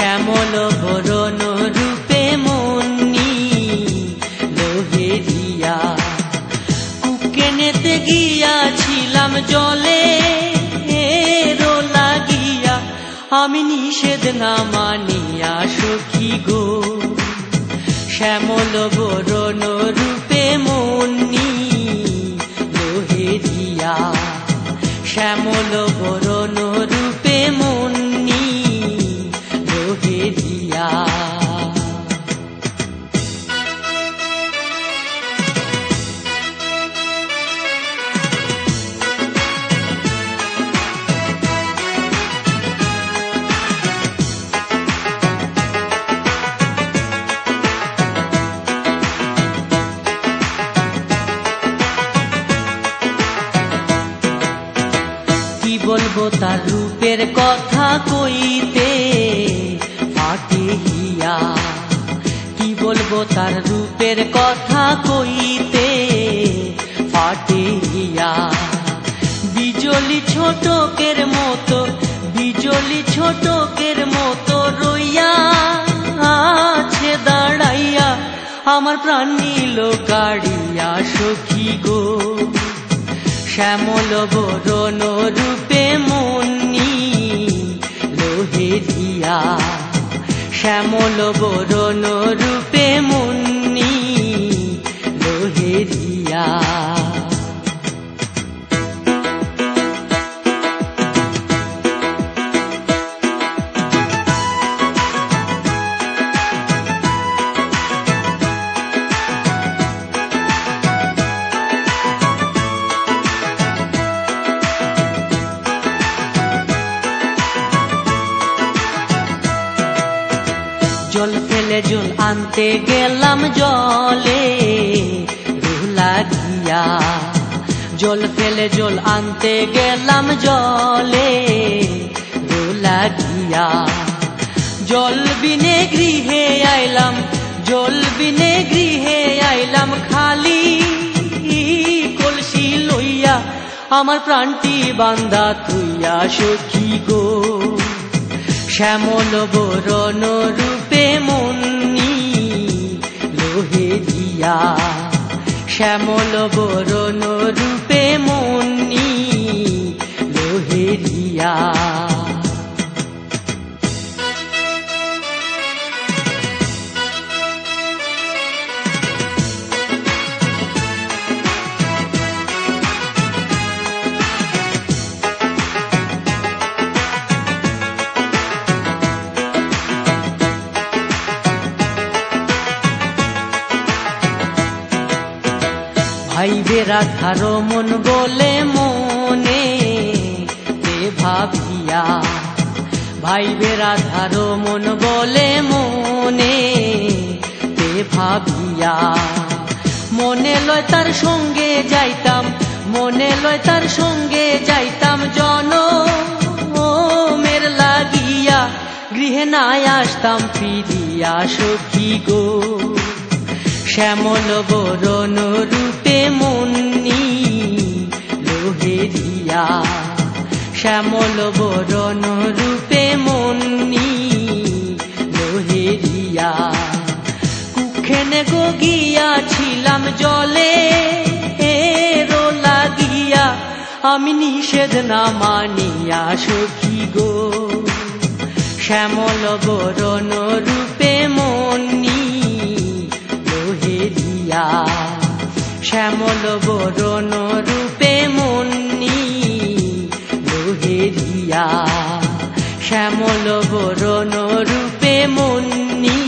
শ্যামল বরণ রূপে মুন্নি লোহেরিয়া। কুকেনেতে গিয়াছিলাম জলে লাগিয়া, আমি নিষেধ না মানিয়া সখী গো। শ্যামল বরণ রূপে মুন্নি লোহেরিয়া, শ্যামল বরণ রূপে মুন্নি লোহেরিয়া। কি বলবো তার রূপের কথা কইতে ফাটে হিয়া, কি বলবো তার রূপের কথা কইতে ফাটে হিয়া। বিজলি ছোটকের মতো, বিজলি ছোটকের মতো রইয়া আছে দাঁড়াইয়া, আমার প্রাণ নিল কাড়িয়া সখী গো। শ্যামল বরণ রূপে মুন্নি লোহেরিয়া, শ্যামল বরণ রূপে মুন্নি লোহেরিয়া। জল ফেলে জল আনতে গেলাম জলে রুহ লাগিয়া, জল ফেলে জল আনতে গেলাম জলে রুহ লাগিয়া। জল বিনে গৃহে আইলাম, জল বিনে গৃহে আইলাম খালি কলসি লইয়া, আমার প্রাণটি বান্দা থুইয়া সখী গো। শ্যামল বরণ রূপে মুন্নি লোহেরিয়া, শ্যামল বরণ রূপে মুন্নি লোহেরিয়া। ভাইবে রাধার মন বলে মনে তে ভাবিয়া, ভাইবে রাধার মন বলে মনে তে ভাবিয়া। মনে লয় তার সঙ্গে যাইতাম, মনে লয় তার সঙ্গে যাইতাম জনমের লাগিয়া, গৃহে নাই আসতাম ফিরিয়া সখী গো। শ্যামল বরণ রূপে মুন্নি লোহেরিয়া, শ্যামল বরণ রূপে মুন্নি লোহেরিয়া। কুক্ষেনে গো গিয়াছিলাম জলে লাগিয়া, আমি নিষেধ না মানিয়া সখী গো। শ্যামল বরণ রূপে মুন্নি লোহেরিয়া, শ্যামল বরণ রূপে মুন্নি লোহেরিয়া, শ্যামল বরণ রূপে মুন্নি